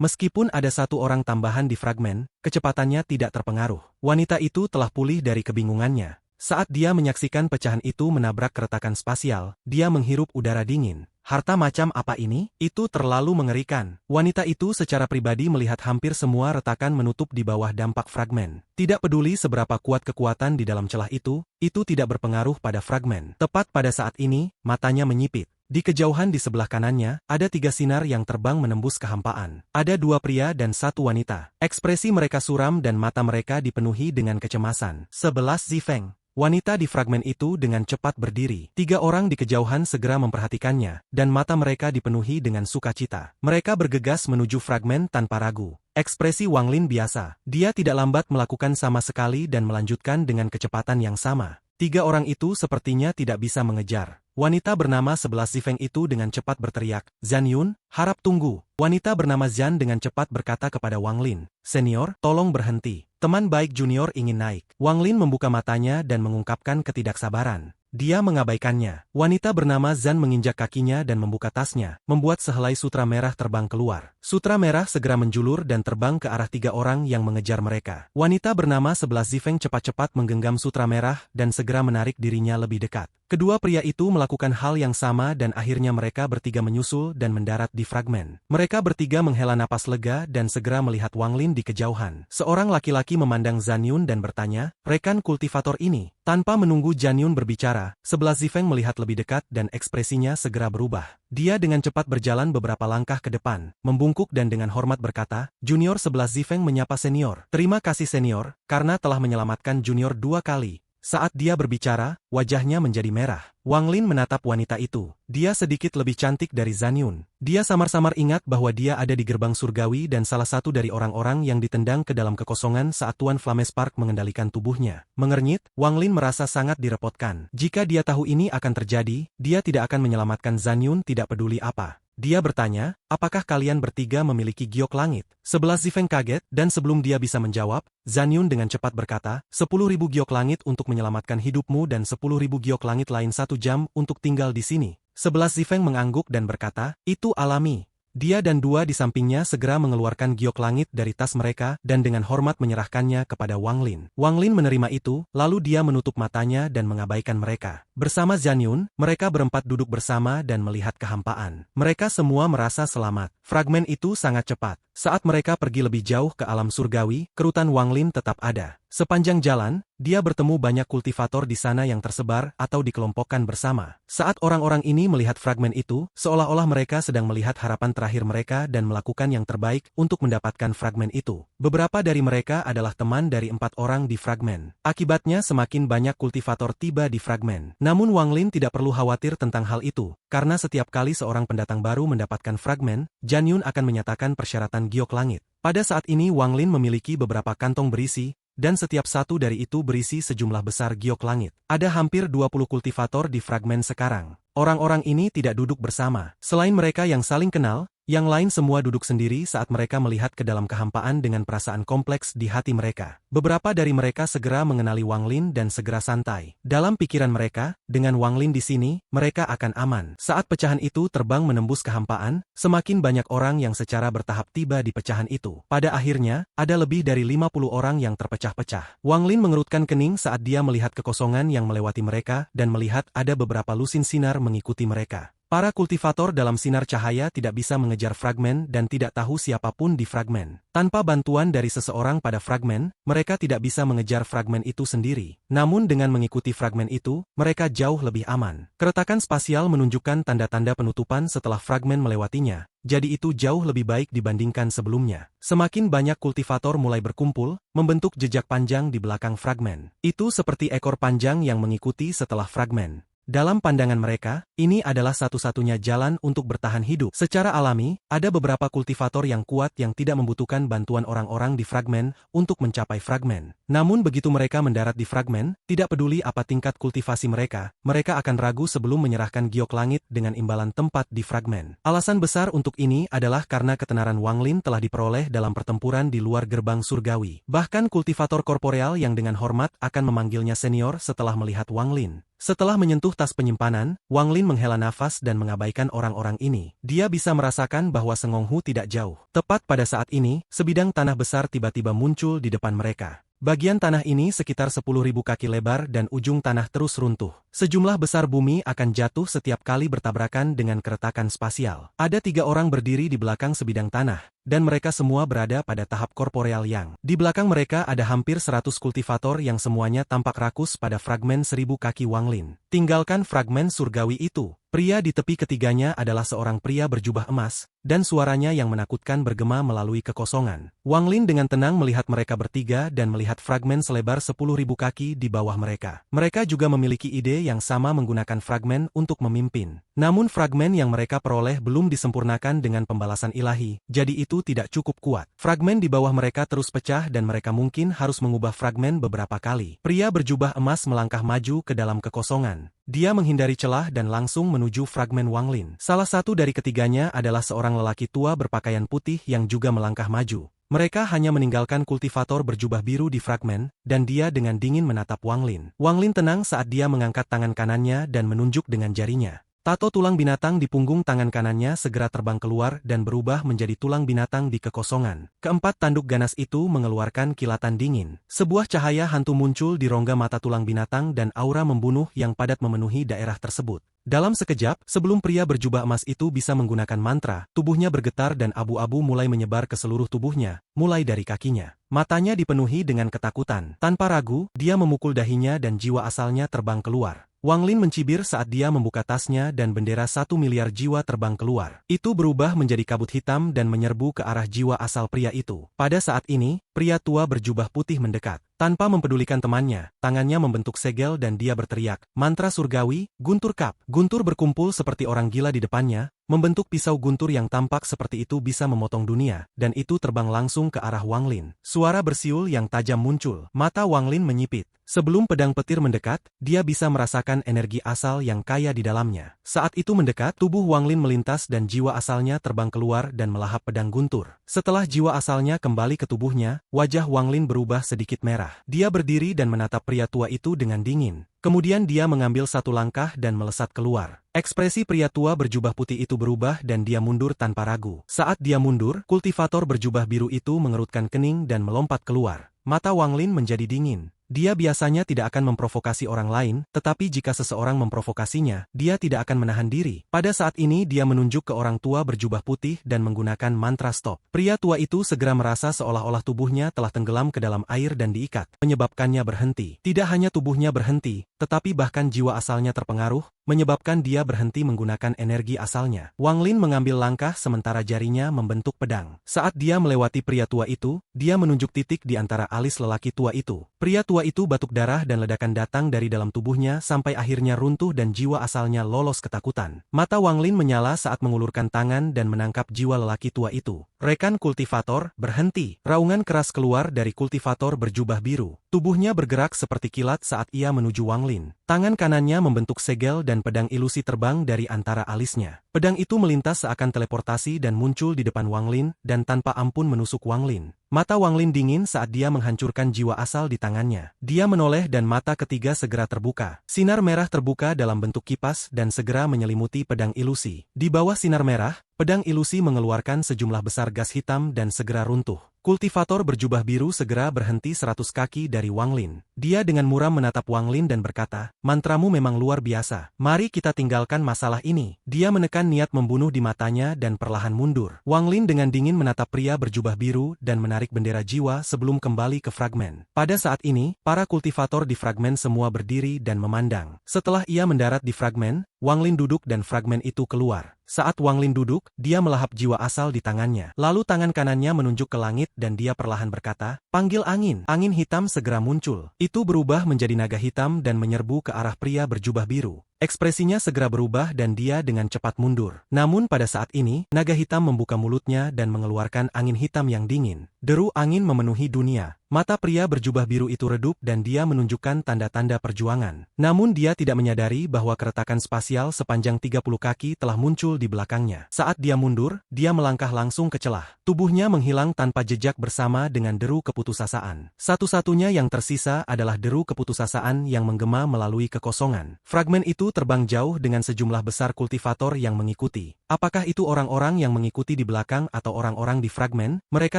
Meskipun ada satu orang tambahan di fragmen, kecepatannya tidak terpengaruh. Wanita itu telah pulih dari kebingungannya. Saat dia menyaksikan pecahan itu menabrak keretakan spasial, dia menghirup udara dingin. Harta macam apa ini? Itu terlalu mengerikan. Wanita itu secara pribadi melihat hampir semua retakan menutup di bawah dampak fragmen. Tidak peduli seberapa kuat kekuatan di dalam celah itu tidak berpengaruh pada fragmen. Tepat pada saat ini, matanya menyipit. Di kejauhan di sebelah kanannya, ada 3 sinar yang terbang menembus kehampaan. Ada 2 pria dan 1 wanita. Ekspresi mereka suram dan mata mereka dipenuhi dengan kecemasan. 11 Zifeng. Wanita di fragmen itu dengan cepat berdiri. 3 orang di kejauhan segera memperhatikannya, dan mata mereka dipenuhi dengan sukacita. Mereka bergegas menuju fragmen tanpa ragu. Ekspresi Wang Lin biasa. Dia tidak lambat melakukan sama sekali dan melanjutkan dengan kecepatan yang sama. 3 orang itu sepertinya tidak bisa mengejar. Wanita bernama 11 Zifeng itu dengan cepat berteriak, "Zhan Yun, harap tunggu." Wanita bernama Zhan dengan cepat berkata kepada Wang Lin, "Senior, tolong berhenti. Teman baik junior ingin naik." Wang Lin membuka matanya dan mengungkapkan ketidaksabaran. Dia mengabaikannya. Wanita bernama Zhan menginjak kakinya dan membuka tasnya, membuat sehelai sutra merah terbang keluar. Sutra merah segera menjulur dan terbang ke arah 3 orang yang mengejar mereka. Wanita bernama 11 Zifeng cepat-cepat menggenggam sutra merah dan segera menarik dirinya lebih dekat. Kedua pria itu melakukan hal yang sama dan akhirnya mereka bertiga menyusul dan mendarat di fragmen. Mereka bertiga menghela napas lega dan segera melihat Wang Lin di kejauhan. Seorang laki-laki memandang Zhan Yun dan bertanya, "Rekan kultivator ini?" Tanpa menunggu Zhan Yun berbicara, 11 Zifeng melihat lebih dekat dan ekspresinya segera berubah. Dia dengan cepat berjalan beberapa langkah ke depan, membungkuk dan dengan hormat berkata, "Junior 11 Zifeng menyapa senior. Terima kasih senior, karena telah menyelamatkan junior 2 kali." Saat dia berbicara, wajahnya menjadi merah. Wang Lin menatap wanita itu. Dia sedikit lebih cantik dari Zhan Yun. Dia samar-samar ingat bahwa dia ada di gerbang surgawi dan salah satu dari orang-orang yang ditendang ke dalam kekosongan saat Tuan Flamespark mengendalikan tubuhnya. Mengernyit, Wang Lin merasa sangat direpotkan. Jika dia tahu ini akan terjadi, dia tidak akan menyelamatkan Zhan Yun tidak peduli apa. Dia bertanya, "Apakah kalian bertiga memiliki giok langit?" 11 Zifeng kaget, dan sebelum dia bisa menjawab, Zhan Yun dengan cepat berkata, 10.000 giok langit untuk menyelamatkan hidupmu dan 10.000 giok langit lain 1 jam untuk tinggal di sini. 11 Zifeng mengangguk dan berkata, "Itu alami." Dia dan 2 di sampingnya segera mengeluarkan giok langit dari tas mereka dan dengan hormat menyerahkannya kepada Wang Lin. Wang Lin menerima itu, lalu dia menutup matanya dan mengabaikan mereka. Bersama Zhan Yun, mereka berempat duduk bersama dan melihat kehampaan. Mereka semua merasa selamat. Fragmen itu sangat cepat. Saat mereka pergi lebih jauh ke alam surgawi, kerutan Wang Lin tetap ada. Sepanjang jalan, dia bertemu banyak kultivator di sana yang tersebar atau dikelompokkan bersama. Saat orang-orang ini melihat fragmen itu, seolah-olah mereka sedang melihat harapan terakhir mereka dan melakukan yang terbaik untuk mendapatkan fragmen itu. Beberapa dari mereka adalah teman dari 4 orang di fragmen. Akibatnya semakin banyak kultivator tiba di fragmen. Namun Wang Lin tidak perlu khawatir tentang hal itu, karena setiap kali seorang pendatang baru mendapatkan fragmen, Zhan Yun akan menyatakan persyaratan giok langit. Pada saat ini Wang Lin memiliki beberapa kantong berisi, dan setiap satu dari itu berisi sejumlah besar giok langit. Ada hampir 20 kultivator di fragmen sekarang. Orang-orang ini tidak duduk bersama. Selain mereka yang saling kenal, yang lain semua duduk sendiri saat mereka melihat ke dalam kehampaan dengan perasaan kompleks di hati mereka. Beberapa dari mereka segera mengenali Wang Lin dan segera santai. Dalam pikiran mereka, dengan Wang Lin di sini, mereka akan aman. Saat pecahan itu terbang menembus kehampaan, semakin banyak orang yang secara bertahap tiba di pecahan itu. Pada akhirnya, ada lebih dari 50 orang yang terpecah-pecah. Wang Lin mengerutkan kening saat dia melihat kekosongan yang melewati mereka dan melihat ada beberapa lusin sinar mengikuti mereka. Para kultivator dalam sinar cahaya tidak bisa mengejar fragmen dan tidak tahu siapapun di fragmen. Tanpa bantuan dari seseorang pada fragmen, mereka tidak bisa mengejar fragmen itu sendiri. Namun dengan mengikuti fragmen itu, mereka jauh lebih aman. Keretakan spasial menunjukkan tanda-tanda penutupan setelah fragmen melewatinya, jadi itu jauh lebih baik dibandingkan sebelumnya. Semakin banyak kultivator mulai berkumpul, membentuk jejak panjang di belakang fragmen. Itu seperti ekor panjang yang mengikuti setelah fragmen. Dalam pandangan mereka, ini adalah satu-satunya jalan untuk bertahan hidup. Secara alami, ada beberapa kultivator yang kuat yang tidak membutuhkan bantuan orang-orang di fragmen untuk mencapai fragmen. Namun begitu mereka mendarat di fragmen, tidak peduli apa tingkat kultivasi mereka akan ragu sebelum menyerahkan giok langit dengan imbalan tempat di fragmen. Alasan besar untuk ini adalah karena ketenaran Wang Lin telah diperoleh dalam pertempuran di luar gerbang surgawi. Bahkan kultivator korporeal yang dengan hormat akan memanggilnya senior setelah melihat Wang Lin. Setelah menyentuh tas penyimpanan, Wang Lin menghela nafas dan mengabaikan orang-orang ini. Dia bisa merasakan bahwa Sengonghu tidak jauh. Tepat pada saat ini, sebidang tanah besar tiba-tiba muncul di depan mereka. Bagian tanah ini sekitar 10.000 kaki lebar dan ujung tanah terus runtuh. Sejumlah besar bumi akan jatuh setiap kali bertabrakan dengan keretakan spasial. Ada 3 orang berdiri di belakang sebidang tanah, dan mereka semua berada pada tahap korporeal yang. Di belakang mereka ada hampir 100 kultivator yang semuanya tampak rakus pada fragmen 1000 kaki Wanglin. Tinggalkan fragmen surgawi itu. Pria di tepi ketiganya adalah seorang pria berjubah emas, dan suaranya yang menakutkan bergema melalui kekosongan. Wanglin dengan tenang melihat mereka bertiga dan melihat fragmen selebar 10.000 kaki di bawah mereka. Mereka juga memiliki ide yang sama menggunakan fragmen untuk memimpin. Namun fragmen yang mereka peroleh belum disempurnakan dengan pembalasan ilahi, jadi itu tidak cukup kuat. Fragmen di bawah mereka terus pecah dan mereka mungkin harus mengubah fragmen beberapa kali. Pria berjubah emas melangkah maju ke dalam kekosongan. Dia menghindari celah dan langsung menuju fragmen Wanglin. Salah satu dari ketiganya adalah seorang lelaki tua berpakaian putih yang juga melangkah maju. Mereka hanya meninggalkan kultivator berjubah biru di fragmen, dan dia dengan dingin menatap Wanglin. Wanglin tenang saat dia mengangkat tangan kanannya dan menunjuk dengan jarinya. Tato tulang binatang di punggung tangan kanannya segera terbang keluar dan berubah menjadi tulang binatang di kekosongan. Keempat tanduk ganas itu mengeluarkan kilatan dingin. Sebuah cahaya hantu muncul di rongga mata tulang binatang dan aura membunuh yang padat memenuhi daerah tersebut. Dalam sekejap, sebelum pria berjubah emas itu bisa menggunakan mantra, tubuhnya bergetar dan abu-abu mulai menyebar ke seluruh tubuhnya, mulai dari kakinya. Matanya dipenuhi dengan ketakutan. Tanpa ragu, dia memukul dahinya dan jiwa asalnya terbang keluar. Wanglin mencibir saat dia membuka tasnya dan bendera 1 miliar jiwa terbang keluar. Itu berubah menjadi kabut hitam dan menyerbu ke arah jiwa asal pria itu. Pada saat ini, pria tua berjubah putih mendekat. Tanpa mempedulikan temannya, tangannya membentuk segel dan dia berteriak, mantra surgawi, guntur kap. Guntur berkumpul seperti orang gila di depannya, membentuk pisau guntur yang tampak seperti itu bisa memotong dunia, dan itu terbang langsung ke arah Wanglin. Suara bersiul yang tajam muncul, mata Wanglin menyipit. Sebelum pedang petir mendekat, dia bisa merasakan energi asal yang kaya di dalamnya. Saat itu mendekat, tubuh Wanglin melintas dan jiwa asalnya terbang keluar dan melahap pedang guntur. Setelah jiwa asalnya kembali ke tubuhnya, wajah Wanglin berubah sedikit merah. Dia berdiri dan menatap pria tua itu dengan dingin. Kemudian dia mengambil satu langkah dan melesat keluar. Ekspresi pria tua berjubah putih itu berubah dan dia mundur tanpa ragu. Saat dia mundur, kultivator berjubah biru itu mengerutkan kening dan melompat keluar. Mata Wanglin menjadi dingin. Dia biasanya tidak akan memprovokasi orang lain, tetapi jika seseorang memprovokasinya, dia tidak akan menahan diri. Pada saat ini dia menunjuk ke orang tua berjubah putih dan menggunakan mantra stop. Pria tua itu segera merasa seolah-olah tubuhnya telah tenggelam ke dalam air dan diikat, menyebabkannya berhenti. Tidak hanya tubuhnya berhenti, tetapi bahkan jiwa asalnya terpengaruh, menyebabkan dia berhenti menggunakan energi asalnya. Wanglin mengambil langkah sementara jarinya membentuk pedang. Saat dia melewati pria tua itu, dia menunjuk titik di antara alis lelaki tua itu. Pria tua itu batuk darah dan ledakan datang dari dalam tubuhnya sampai akhirnya runtuh dan jiwa asalnya lolos ketakutan. Mata Wanglin menyala saat mengulurkan tangan dan menangkap jiwa lelaki tua itu. Rekan kultivator, berhenti. Raungan keras keluar dari kultivator berjubah biru. Tubuhnya bergerak seperti kilat saat ia menuju Wanglin. Tangan kanannya membentuk segel dan pedang ilusi terbang dari antara alisnya. Pedang itu melintas seakan teleportasi dan muncul di depan Wanglin dan tanpa ampun menusuk Wanglin. Mata Wanglin dingin saat dia menghancurkan jiwa asal di tangannya. Dia menoleh dan mata ketiga segera terbuka. Sinar merah terbuka dalam bentuk kipas dan segera menyelimuti pedang ilusi. Di bawah sinar merah, pedang ilusi mengeluarkan sejumlah besar gas hitam dan segera runtuh. Kultivator berjubah biru segera berhenti 100 kaki dari Wanglin. Dia dengan muram menatap Wanglin dan berkata, mantramu memang luar biasa. Mari kita tinggalkan masalah ini. Dia menekan niat membunuh di matanya dan perlahan mundur. Wanglin dengan dingin menatap pria berjubah biru dan menarik bendera jiwa sebelum kembali ke fragmen. Pada saat ini, para kultivator di fragmen semua berdiri dan memandang. Setelah ia mendarat di fragmen, Wanglin duduk dan fragmen itu keluar. Saat Wanglin duduk, dia melahap jiwa asal di tangannya. Lalu tangan kanannya menunjuk ke langit dan dia perlahan berkata, panggil angin. Angin hitam segera muncul. Itu berubah menjadi naga hitam dan menyerbu ke arah pria berjubah biru. Ekspresinya segera berubah dan dia dengan cepat mundur. Namun pada saat ini, naga hitam membuka mulutnya dan mengeluarkan angin hitam yang dingin. Deru angin memenuhi dunia. Mata pria berjubah biru itu redup dan dia menunjukkan tanda-tanda perjuangan. Namun dia tidak menyadari bahwa keretakan spasial sepanjang 30 kaki telah muncul di belakangnya. Saat dia mundur, dia melangkah langsung ke celah. Tubuhnya menghilang tanpa jejak bersama dengan deru keputusasaan. Satu-satunya yang tersisa adalah deru keputusasaan yang menggema melalui kekosongan. Fragmen itu terbang jauh dengan sejumlah besar kultivator yang mengikuti. Apakah itu orang-orang yang mengikuti di belakang atau orang-orang di fragmen? Mereka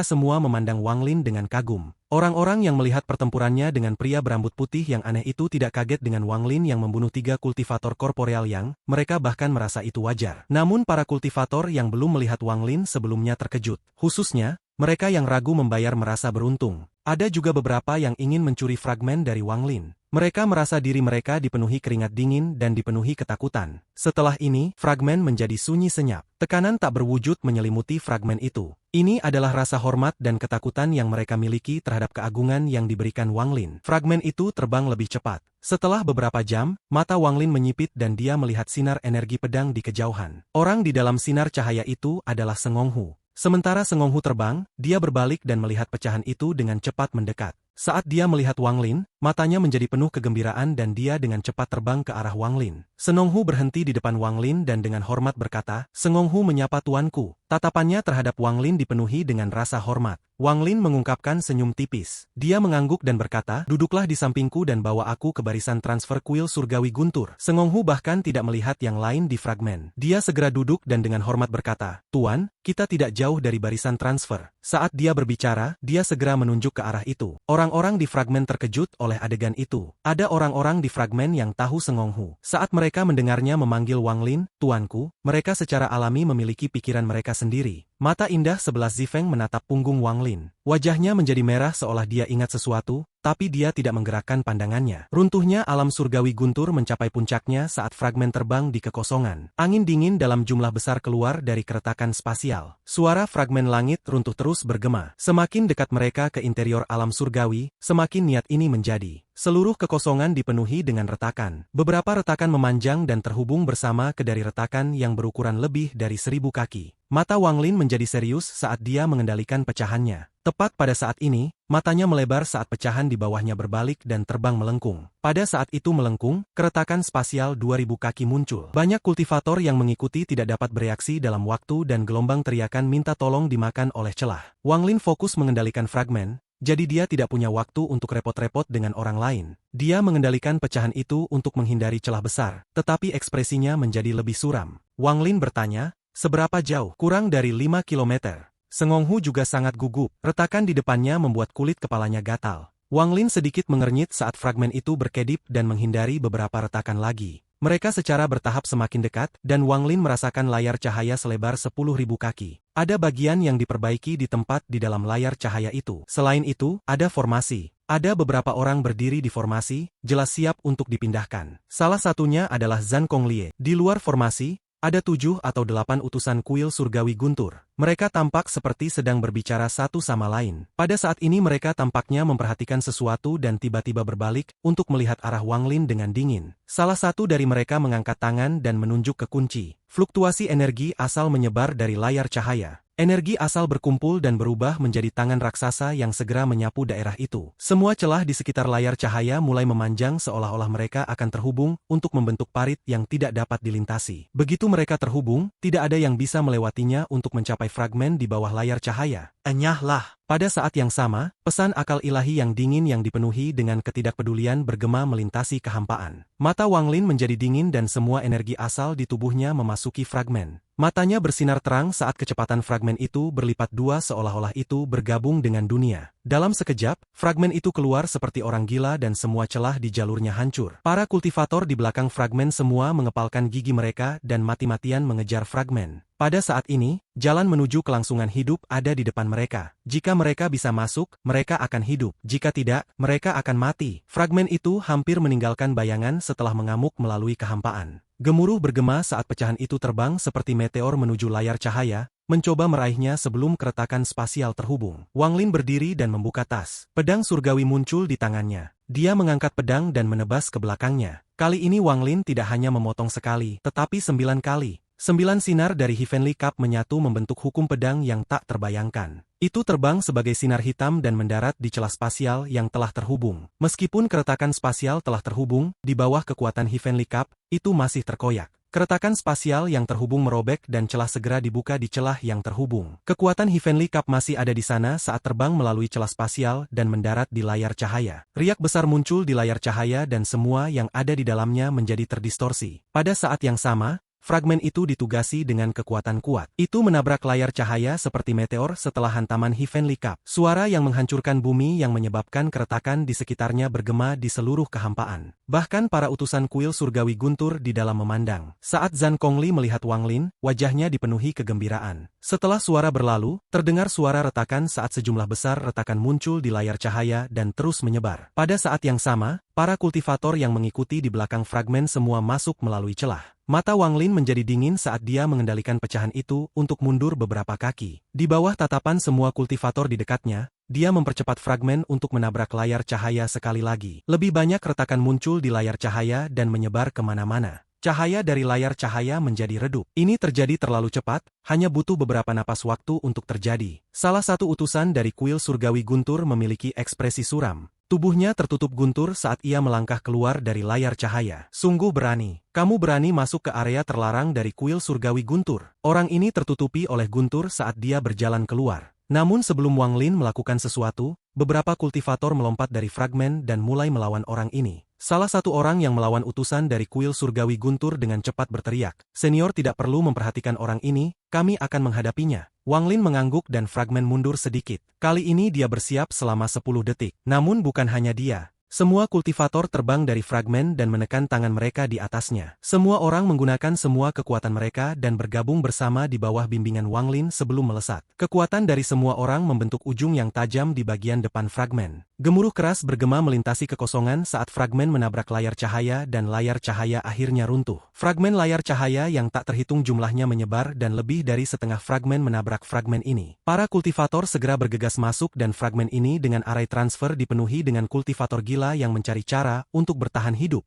semua memandang Wang Lin dengan kagum. Orang-orang yang melihat pertempurannya dengan pria berambut putih yang aneh itu tidak kaget dengan Wang Lin yang membunuh 3 kultivator korporeal yang, mereka bahkan merasa itu wajar. Namun para kultivator yang belum melihat Wang Lin sebelumnya terkejut. Khususnya, mereka yang ragu membayar merasa beruntung. Ada juga beberapa yang ingin mencuri fragmen dari Wang Lin. Mereka merasa diri mereka dipenuhi keringat dingin dan dipenuhi ketakutan. Setelah ini, fragmen menjadi sunyi senyap. Tekanan tak berwujud menyelimuti fragmen itu. Ini adalah rasa hormat dan ketakutan yang mereka miliki terhadap keagungan yang diberikan Wang Lin. Fragmen itu terbang lebih cepat. Setelah beberapa jam, mata Wang Lin menyipit dan dia melihat sinar energi pedang di kejauhan. Orang di dalam sinar cahaya itu adalah Sengonghu. Sementara Sengonghu terbang, dia berbalik dan melihat pecahan itu dengan cepat mendekat. Saat dia melihat Wang Lin, matanya menjadi penuh kegembiraan dan dia dengan cepat terbang ke arah Wang Lin. Sengonghu berhenti di depan Wang Lin dan dengan hormat berkata, "Sengonghu menyapa tuanku." Tatapannya terhadap Wang Lin dipenuhi dengan rasa hormat. Wang Lin mengungkapkan senyum tipis. Dia mengangguk dan berkata, "Duduklah di sampingku dan bawa aku ke barisan transfer kuil surgawi guntur." Sengonghu bahkan tidak melihat yang lain di fragmen. Dia segera duduk dan dengan hormat berkata, "Tuan, kita tidak jauh dari barisan transfer." Saat dia berbicara, dia segera menunjuk ke arah itu. Orang-orang di fragmen terkejut oleh adegan itu. Ada orang-orang di fragmen yang tahu Sengonghu. Saat mereka mendengarnya memanggil Wang Lin, "Tuanku," mereka secara alami memiliki pikiran mereka sendiri. Mata indah sebelah Zifeng menatap punggung Wang Lin. Wajahnya menjadi merah seolah dia ingat sesuatu, tapi dia tidak menggerakkan pandangannya. Runtuhnya alam surgawi guntur mencapai puncaknya saat fragmen terbang di kekosongan. Angin dingin dalam jumlah besar keluar dari keretakan spasial. Suara fragmen langit runtuh terus bergema. Semakin dekat mereka ke interior alam surgawi, semakin niat ini menjadi. Seluruh kekosongan dipenuhi dengan retakan. Beberapa retakan memanjang dan terhubung bersama ke dari retakan yang berukuran lebih dari 1000 kaki. Mata Wang Lin menjadi serius saat dia mengendalikan pecahannya. Tepat pada saat ini, matanya melebar saat pecahan di bawahnya berbalik dan terbang melengkung. Pada saat itu melengkung, keretakan spasial 2000 kaki muncul. Banyak kultivator yang mengikuti tidak dapat bereaksi dalam waktu dan gelombang teriakan minta tolong dimakan oleh celah. Wang Lin fokus mengendalikan fragmen, jadi dia tidak punya waktu untuk repot-repot dengan orang lain. Dia mengendalikan pecahan itu untuk menghindari celah besar, tetapi ekspresinya menjadi lebih suram. Wang Lin bertanya, "Seberapa jauh?" "Kurang dari 5 kilometer. Sengonghu juga sangat gugup. Retakan di depannya membuat kulit kepalanya gatal. Wang Lin sedikit mengernyit saat fragmen itu berkedip dan menghindari beberapa retakan lagi. Mereka secara bertahap semakin dekat, dan Wang Lin merasakan layar cahaya selebar 10.000 kaki. Ada bagian yang diperbaiki di tempat di dalam layar cahaya itu. Selain itu, ada formasi. Ada beberapa orang berdiri di formasi, jelas siap untuk dipindahkan. Salah satunya adalah Zhan Konglie. Di luar formasi, ada 7 atau 8 utusan kuil surgawi guntur. Mereka tampak seperti sedang berbicara satu sama lain. Pada saat ini mereka tampaknya memperhatikan sesuatu dan tiba-tiba berbalik untuk melihat arah Wang Lin dengan dingin. Salah satu dari mereka mengangkat tangan dan menunjuk ke kunci. Fluktuasi energi asal menyebar dari layar cahaya. Energi asal berkumpul dan berubah menjadi tangan raksasa yang segera menyapu daerah itu. Semua celah di sekitar layar cahaya mulai memanjang seolah-olah mereka akan terhubung untuk membentuk parit yang tidak dapat dilintasi. Begitu mereka terhubung, tidak ada yang bisa melewatinya untuk mencapai fragmen di bawah layar cahaya. Enyahlah. Pada saat yang sama, pesan akal ilahi yang dingin yang dipenuhi dengan ketidakpedulian bergema melintasi kehampaan. Mata Wang Lin menjadi dingin dan semua energi asal di tubuhnya memasuki fragmen. Matanya bersinar terang saat kecepatan fragmen itu berlipat dua seolah-olah itu bergabung dengan dunia. Dalam sekejap, fragmen itu keluar seperti orang gila dan semua celah di jalurnya hancur. Para kultivator di belakang fragmen semua mengepalkan gigi mereka dan mati-matian mengejar fragmen. Pada saat ini, jalan menuju kelangsungan hidup ada di depan mereka. Jika mereka bisa masuk, mereka akan hidup. Jika tidak, mereka akan mati. Fragmen itu hampir meninggalkan bayangan setelah mengamuk melalui kehampaan. Gemuruh bergema saat pecahan itu terbang seperti meteor menuju layar cahaya, mencoba meraihnya sebelum keretakan spasial terhubung. Wang Lin berdiri dan membuka tas. Pedang surgawi muncul di tangannya. Dia mengangkat pedang dan menebas ke belakangnya. Kali ini Wang Lin tidak hanya memotong sekali, tetapi 9 kali. 9 sinar dari Heavenly Cup menyatu membentuk hukum pedang yang tak terbayangkan. Itu terbang sebagai sinar hitam dan mendarat di celah spasial yang telah terhubung. Meskipun keretakan spasial telah terhubung, di bawah kekuatan Heavenly Cup, itu masih terkoyak. Keretakan spasial yang terhubung merobek dan celah segera dibuka di celah yang terhubung. Kekuatan Heavenly Cup masih ada di sana saat terbang melalui celah spasial dan mendarat di layar cahaya. Riak besar muncul di layar cahaya dan semua yang ada di dalamnya menjadi terdistorsi. Pada saat yang sama, fragmen itu ditugasi dengan kekuatan kuat. Itu menabrak layar cahaya seperti meteor setelah hantaman Heavenly Cup. Suara yang menghancurkan bumi yang menyebabkan keretakan di sekitarnya bergema di seluruh kehampaan. Bahkan para utusan kuil surgawi guntur di dalam memandang. Saat Zhang Kongli melihat Wang Lin, wajahnya dipenuhi kegembiraan. Setelah suara berlalu, terdengar suara retakan saat sejumlah besar retakan muncul di layar cahaya dan terus menyebar. Pada saat yang sama, para kultivator yang mengikuti di belakang fragmen semua masuk melalui celah. Mata Wang Lin menjadi dingin saat dia mengendalikan pecahan itu untuk mundur beberapa kaki. Di bawah tatapan semua kultivator di dekatnya, dia mempercepat fragmen untuk menabrak layar cahaya sekali lagi. Lebih banyak retakan muncul di layar cahaya dan menyebar kemana-mana. Cahaya dari layar cahaya menjadi redup. Ini terjadi terlalu cepat, hanya butuh beberapa napas waktu untuk terjadi. Salah satu utusan dari kuil surgawi guntur memiliki ekspresi suram. Tubuhnya tertutup guntur saat ia melangkah keluar dari layar cahaya. Sungguh berani. Kamu berani masuk ke area terlarang dari kuil surgawi guntur. Orang ini tertutupi oleh guntur saat dia berjalan keluar. Namun sebelum Wang Lin melakukan sesuatu, beberapa kultivator melompat dari fragmen dan mulai melawan orang ini. Salah satu orang yang melawan utusan dari kuil surgawi guntur dengan cepat berteriak, "Senior tidak perlu memperhatikan orang ini, kami akan menghadapinya." Wang Lin mengangguk dan fragmen mundur sedikit. Kali ini dia bersiap selama 10 detik. Namun bukan hanya dia. Semua kultivator terbang dari fragmen dan menekan tangan mereka di atasnya. Semua orang menggunakan semua kekuatan mereka dan bergabung bersama di bawah bimbingan Wang Lin sebelum melesat. Kekuatan dari semua orang membentuk ujung yang tajam di bagian depan fragmen. Gemuruh keras bergema melintasi kekosongan saat fragmen menabrak layar cahaya dan layar cahaya akhirnya runtuh. Fragmen layar cahaya yang tak terhitung jumlahnya menyebar dan lebih dari setengah fragmen menabrak fragmen ini. Para kultivator segera bergegas masuk dan fragmen ini dengan arai transfer dipenuhi dengan kultivator gila yang mencari cara untuk bertahan hidup.